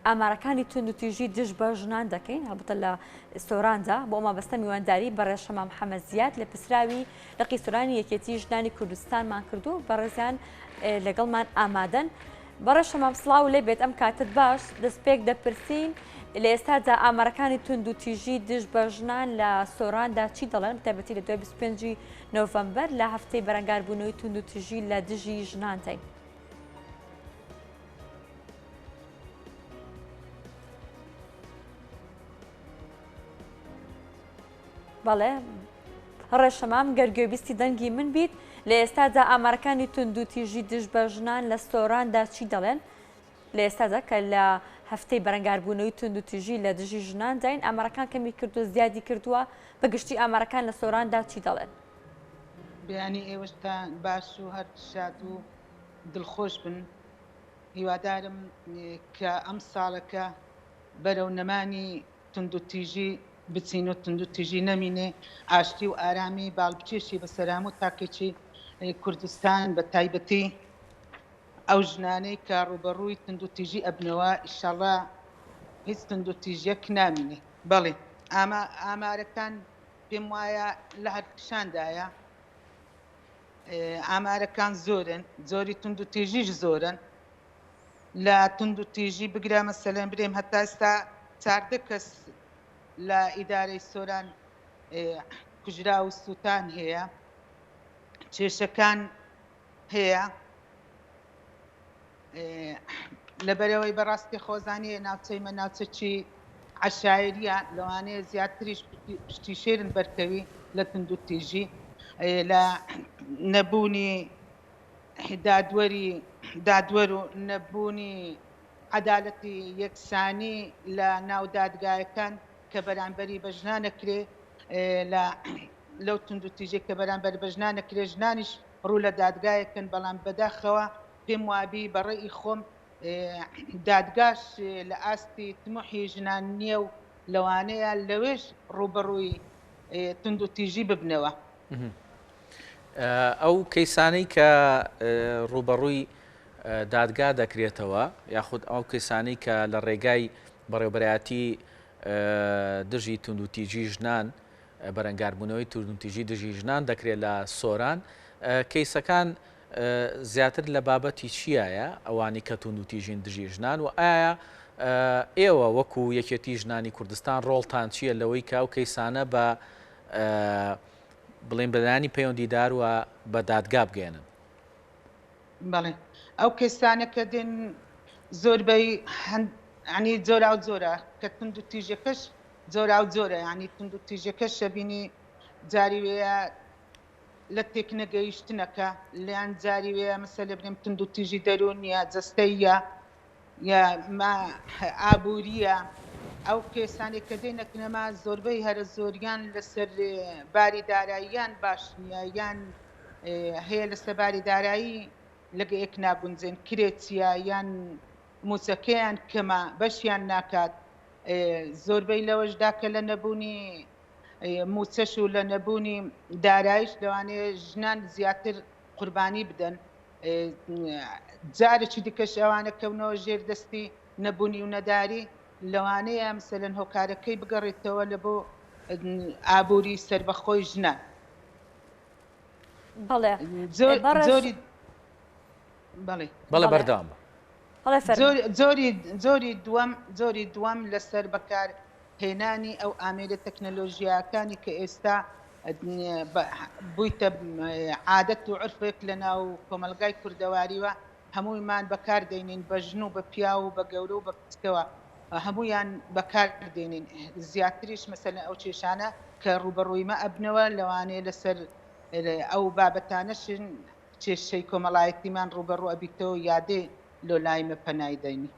ئامارەکانی تونند و تیژی دژ بە ژنان دەکەین هەبووتە لە سۆراندا بۆ مەبەستە میوانداری بە ڕێشەما محەممەد زیاد لە پسراوی لە قیسۆرانی یەکێتی ژنانی کوردستانمان کردو بەڕێزیان لەگەڵمان ئامادەن بەڕێشەمام سڵاو لێ بێت ئەم کاتت باش دەستپێک دەپرسین لە ئێستادا ئامارەکانی تونند و تیژی دژ بە ژنان لە سۆراندا چی دەڵێن تایبەتی لە 25 نۆڤەمبەر لە هەفتەی بەرەنگاربوونەوەی تونند و تیژی لە دژی ژنانتەین. بەڵێ ڕێشەمام گەرگوێبیستی دەنگی من بیت لە ئێستادا ئامارەکانی تونند و تیژی دژ بە ژنان لە سۆراندا چی دەڵێن لە ئێستادا کە لە هەفتەی بەرەنگاربوونەوەی تونند و تیژی لە دژی ژنان داین ئامارەکان کەمی کردو زیادی کردووە بەگشتی ئامارەکان لە سۆراندا چی دەڵێن بیانی ئێوەشتان باش و هەر شاد و دڵخۆش بن هیوادارم کە ئەم ساڵەکە بەرەو نەمانی تونند و تیژی بچین و تونند و تیژی نەمینێ ئاشتی و ئارامی باڵبچێشی بە سەرام و تاکێکی کوردستان بە تایبەتی ئەو ژنانەی کە ڕوبەڕووی تونند و تیژی ئەبنەوە ئیشەڵڵا هیچ تونند و تیژیەک نامینێ. بەڵێ ئامارەکان پێم وایە لە هەر پیشاندایە ئامارەکان زۆرن زۆری تونند و تیژیش زۆرن لە تونند و تیژی بگرە مەسەلەن برێم هەتا ئێستا 14 کەس لە ئیدارەی سۆران کوژرا و سووتان هەیە کێشەکان هەیە لەبەرەوەی بەڕاستی خۆزانیە ناوچەیمە ناوچەکی عەشایریە لەوانەیە زیاتریش پشتی شێرن بەرکەوی لە تونند و تیژی لە نەبوونی دادوەر و نەبوونی عەدالەتی یەکسانی لە ناو دادگایەکان کە بەرامبەری بە ژنانەکرێ لەو تونند و تیژێک کە بەرامبەر بە ژنانەکرێ ژنانیش ڕوو لە دادگایەکەن بەڵام بەداخەوە پێم وابی بەڕێی خۆم دادگاش لە ئاستی تموحی ژنان نییە و لەوانەیە لەوێش ڕوبەڕووی تونند و تیژی ببنەوە. ئەو کەیسانەی کە ڕوبەڕووی دادگا دەکرێتەوە یاخود ئەو کەیسانەی کە لە ڕێگای بەڕێوەبەرایەتی دژی تونند و تیژی ژنان بەرەنگاربوونەوەی تونند و تیژی دژی ژنان دەکرێت لە سۆران کەیسەکان زیاتر لە بابەتی چیایە ئەوانی کە تونند و تیژین دژی ژنان و ئایا ئێوە وەکو یەکێتی ژنانی کوردستان ڕۆڵتان چییە لەوەی کە ئەو کەیسانە بە بڵێن بەلایانی پەیوەندیدار وە بە دادگا بگێنن؟ بەڵێ ئەو کەیسانە کە دێن زۆربەی ینی جۆرا و جۆرە کە تونند و تیژەکەش جۆرا و جۆرە ینی تونند و تیژەکەش شەبینی جاری وەیە لە تێک نەگەیشتنەکە لیان جاری وەیە مەسەلە برێم تونند و تیژی دەرون یا جەستەیە یا ئابووریە ئەو کێسانی کە دێنەکنەما زۆربەی هەرە زۆریان لەسەر باری داراییان باش نییە یان هەیە لەسەر باری دارایی لەگە یەک ناگونجێن کرێتیە یان موچەکەیان کەمە بەشیان ناکات زۆربەی لەوەشدا کە لە نەبوونی موچەش و لە نەبوونی دارایش لەوانەیە ژنان زیاتر قوربانی بدەن جارێکی دیکەش ئەوانە کەونەوە ژێر دەستی نەبوونی و نەداری لەوانەیە مەسەلەن هۆکارەکەی بگەڕێتەوە لە بۆ ئابووری سەربەخۆی ژنان. بەڵێ بەڵێ بەردەوام زۆری دووەم لەسەر بەکار هێنانی ئەو ئامێرە تەکنەلۆژیاکانی کە ئێستا بوویتە عادەت و عرفێک لە ناو کۆمەلگای کوردەواریوە هەموویمان بەکار دێنین بە ژن و بە پیا و بە گەورە و بە کچکەوە هەمویان بەکار دێنین زیاتریش مەسەلەن ئەو کێشانە کە ڕوبەڕوویمە ئەبنەوە لەوانەیە لەسەر ئەو بابەتانەشن کێشەی کۆمەڵایەتیمان ڕوبەڕوو ئەبیتەوە یادێ لۆلایمە پەنای دەینی.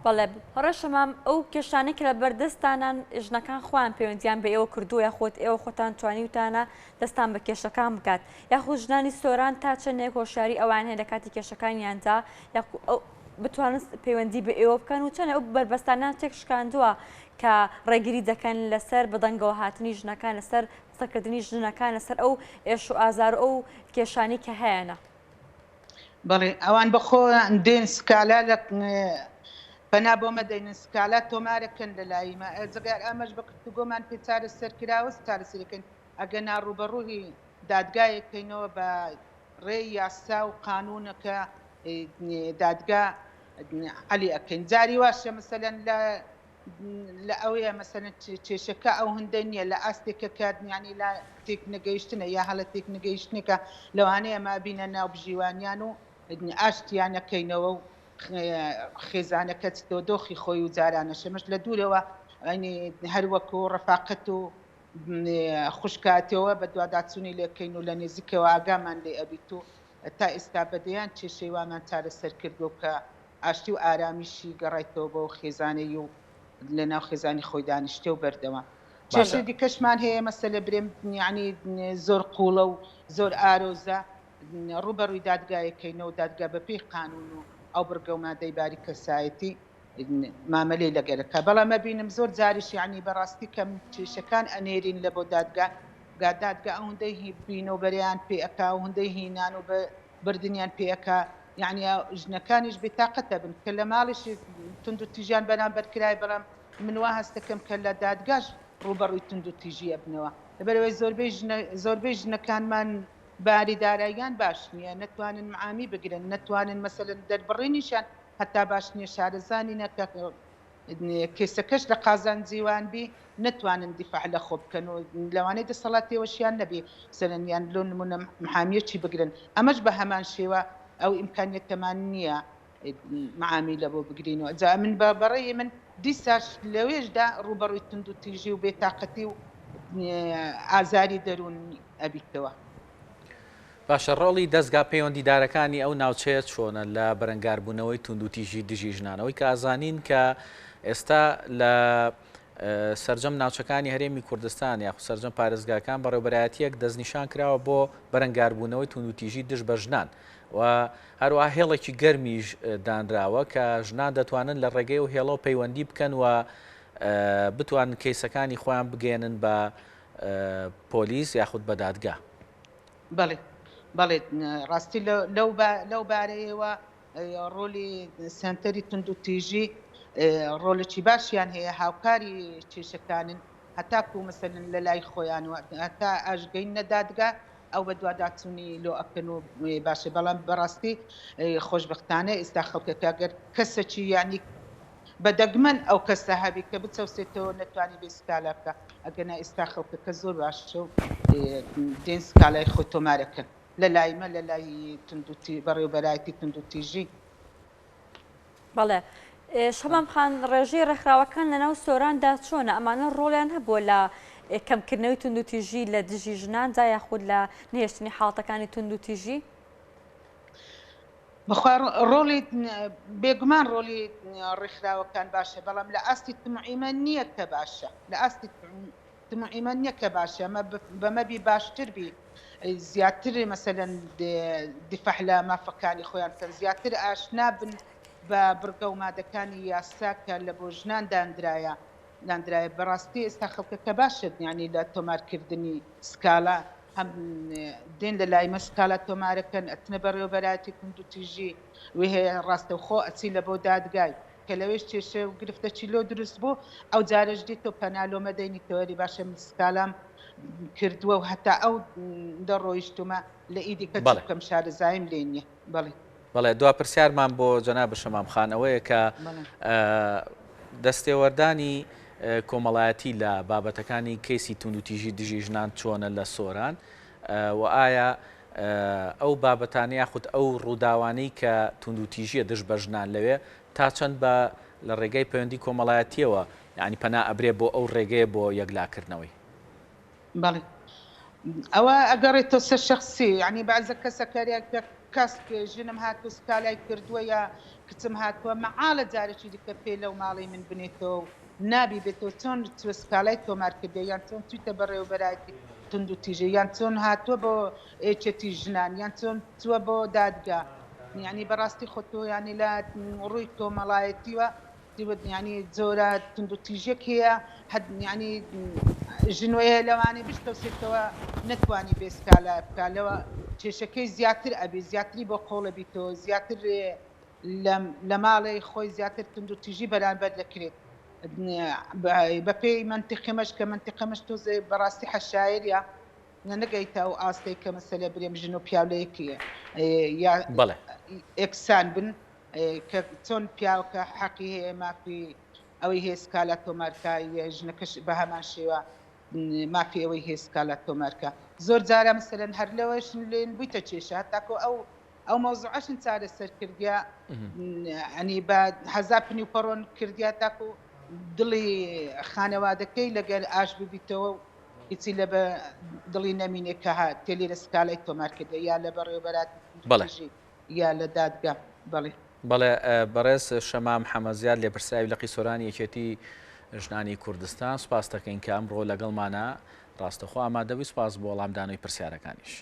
بەڵێ ڕێشەمام ئەو کێشانێک لە بەردەستانان ژنەکان خۆیان پەیوەندیان بە ئێوە کردووە یاخۆت ئێوە خۆتان توانیوتانە دەستان بە کێشەکان بکات یاخود ژنانی سۆران تا چەندێک هۆشیاری ئەوان هەیە لە کاتی کێشەکانیاندا بتوانن پەیوەندی بە ئێوە بکەن و چەنە ئەو بربەستانان تێک شکاندووە کە ڕێگیری دەکەن لەسەر بەدەنگەوە هاتنی ژنەکان لەسەر قسەکردنی ژنەکان لەسەر ئەو ئێش و ئازار ئەو کێشانی کە هەیەە. بەڵێ ئەوان بەخۆ دێن سکالا لە پەنا بۆ مەدەین سکالا تۆمارەکەن لە لایمە جگار ئەمەش بە گفتوگۆمان پێ چارە سەرکراوە چارە سەرەکەن ئەگە ناڕوبەڕووی دادگایەکەینەوە بە ڕێی یاسا و قانونەکە دادگا علی ئەەکەین جاری واشە مەسەلەن لە ئەوەیە مەسەلەن کێشەکە ئەو هەندە نییە لە ئاستێکە کاتنیانی لا تێک نەگەیشتنە یا هەڵە تێک نەگەیشتنێکە لەوانەیە ما بینە ناو بژیوانیان و ئاشتیانەکەینەوە و خێزانەکە تۆ دۆخی خۆی و جارانە شەمەش لە دوورەوە هەروەکو ڕەفاقەت و خوشکاتەوە بە دوواداچوونی لێکەین و لە نێزیکەوە ئاگامان لێ ئەبیت و تا ئێستا بەدەیان کێشەی وامان چارە سەر کردو کە ئاشتی و ئارامیشی گەڕایتەوە بۆ خێزانەی و لە ناو خێزانی خۆی دانیشتێ و بەردەوە کێشە دیکەشمان هەیە مەسەلە برێم ینی زۆر قوڵە و زۆر ئارۆزە ڕوبەڕووی دادگایەکەینەوە دادگا بە پێی قانون و ئەو بڕگە و مادەی باری کەسایەتی مامەلەی لەگەرەکە بەڵام مەبینم زۆر جاریش ینی بەڕاستی کەم کێشەکان ئەنێرین لە بۆ دادگا دادگا ئەو هەندەی بینەوبەریان پێەکا و هەندەی هینان و بردنیان پێەکە یعنی ژنەکانیش بێتاقەتە بن کە لە ماڵیش تند و تیژیان بەنام بەرکرای بەڵام منوا هەستەکەم کە لە دادگاش ڕوبەڕووی تند و تیژی ئەبنەوە لەبەرەوەی زۆربەی ژنەکانمان باری داراییان باش نییە نەتوانن معامی بگرن نەتوانن مەسەلەن دەربڕینیشان هەتا باش نییە شارەزانی نەکە کێسەکەش لە قازان جیوانبی نەتوانن دیفاع لە خۆ بکەن و لەوانەیە دەسەڵاتێوەشیان نەبێ سەرەنیان لۆ نمونە محامیەکی بگرن ئەمەش بە هەمان شێوە ئەو ئیمکانیەتەمان نییە معامی لە بۆ بگرینەوە جا من بەڕێی من دیساش لەوێشدا ڕوبەڕووی تند و تیژی و بێتاقەتی و ئازاری دەروون ئەبیتەوە. باشە ڕۆڵی دەستگا پەیوەندیدارەکانی ئەو ناوچەیە چۆنە لە بەرەنگاربوونەوەی تند و تیژی دژی ژنانەوەی کە ئازانین کە ئێستا لە سەرجەم ناوچەکانی هەرێمی کوردستان یاخو سەرجەم پارێزگاکان بەڕێوەبەرایەتیەک دەستنیشان کراوە بۆ بەرەنگاربوونەوەی تند و تیژی دژ بە ژنان و هەروە هێڵێکی گەرمیش دانراوە کە ژنان دەتوانن لە ڕێگەی و هێڵە و پەیوەندی بکەن و بتوانن کەیسەکانی خۆیان بگێنن بە پۆلیس یاخود بە دادگا. بەڵێ بەڵێ ڕاستی لەو بارەیەوە ڕۆلی سنتەری تند و تیژی ڕۆلێکی باشیان هەیە هاوکاری کێشەکانن هەتاکو مەسەلەن لە لای خۆیان و هەتا ئاژگەین نەدادگا ئەو بە دوواداچوونی لۆ ئەکەن و باشە بەڵام بەڕاستی خۆشبەختانە ئێستا خەڵکەکە گەر کەسێکی یانی بەدەگمەن ئەو کەسە هەبی کە بچەوسێتەوە نەتوانی بێ سکالا بکە ئەگەنا ئێستا خەڵکەکە زۆر باشە و دێن سکالای خۆی تۆمارەکەن لە لایمە لە لای بەڕێوەبەرایەتی تند و تیژی. بەڵێ شەمام خان ڕێژەی ڕێکخراوەکان لەناو سۆراندا چۆنە ئەمانە ڕۆڵیان هەبووە لە کەمکردنەوەی تند و تیژی لە دژی ژناندا یاخود لە نهێشتنی حاڵەتەکانی تند و تیژی؟ بەخوا ڕۆڵی بێگومان ڕۆلی ڕێکخراوەکان باشە بەڵام لە ئاستی تمعیمە نییە کە باشە لە ئاستی تمعیمە نییە کە باشە بەمەبی باشتر بی زیاتر مەسەلەن دیفاع لە مافەکانی خۆیان کە زیاتر ئاشنا بن بە بڕگە و مادەکانی یاسا کە لە بۆ ژنان دانرایە بەڕاستی ئێستا خەڵکەکە باشت ینی لە تۆمارکردنی سکالا هەم دێن لە لایمە سکالا تۆمارەکەن ئەتنە بەڕێوەبەرایەتی تند و تیژی وێ هەیە ڕاستەوخۆ ئەچی لە بۆ دادگای کە لەوێش کێشە و گرفتەچی لۆ دروست بوو ئەو جارەش دیتەوە پەنالۆ مەدەینی تەوەری باشە سکالام کردووە و هەتا ئەو دەڕۆیشتومە لە ئیدی کە بکەم شارەزایم لێ نییە. بەڵێ دوا پرسیارمان بۆ جەناب شەمام خانەوەیە کە دەستێوەردانی کۆمەڵایەتی لە بابەتەکانی کەیسی تند و تیژی دژی ژنان چۆنە لە سۆران و ئایا ئەو بابەتانی یاخود ئەو ڕووداوانەی کە تند و تیژیە دژ بە ژنان لەوێ تا چەند بە لە ڕێگەی پەیوەندی کۆمەڵایەتیەوە یعنی پەنا ئەبرێ بۆ ئەو ڕێگەیە بۆ یەکلاکردنەوەی. بەڵێ ئەوە ئەگەڕێتەوە سەر شەخسی ینی بەعزە کەسەکەرێک کەس ژنم هاتووە سکالای کردووە یا کچم هاتووە مەعاڵە جارێکی دیکە پێ لەو ماڵی من بنێتەوە نابی بێتەوە چۆن توە سکالای تۆمارکردێ یان چۆن تویتە بەڕێوەبەرایەتی تند و تیژی یان چۆن هاتووە بۆ ئێچەتی ژنان یان چۆن چووە بۆ دادگا ینی بەڕاستی خۆتۆ ینی لە ڕووی کۆمەڵایەتیوە ینی جۆرە تند و تیژێک هەیە ینی ژنوەیە لەوانەیە بشتەوسێتەوە نەتوانی بێ سکالا بکالەوە کێشەکەی زیاتر ئەبێ زیاتری بۆ قۆڵە بیتەوە زیاتر لە ماڵی خۆی زیاتر تند و تیژی بەرامبەر دەکرێت بە پێی منتیقیمەش کە منتیقەمەش تۆزێ بەڕاستی حەشایریە نەگەیتە و ئاستەی کە مەسەلە برێم ژن و پیاولەیەکیە یا ئەکسان بن کە چۆن پیاوکە حەقی هەیە مافی ئەوەی هێسکا لە تۆمارکە ژنەکەش بە هەمان شێوە مافی ئەوەی هێسکا لە تۆمارکە زۆر جارە مەسەلەن هەر لەوەش لێن بوویتە کێشە تاکۆ ئەو مەوزوعەشن چارەسەر کردیا ئەنی بە حەزاب پنی و پەڕۆن کردیا تاکو دڵی خانەوادەکەی لەگەر ئاش ببیتەوە و هیچی لە بە دڵی نەمینێک کە تێلی لە سکالای تۆمارکردە یا لە بەڕێوەبەراتی یا لە دادگا بەڵێ بەڵێ بەڕێز شەما محەممەدزیاد لێ پرسراوی لە قیسۆرانی یەکێتی ژنانی کوردستان سوپاس دەکەین کە ئەمڕۆ لەگەڵمانە ڕاستەخۆ ئامادەبی سوپاس بۆ وەڵامدانەوەی پرسیارەکانیش.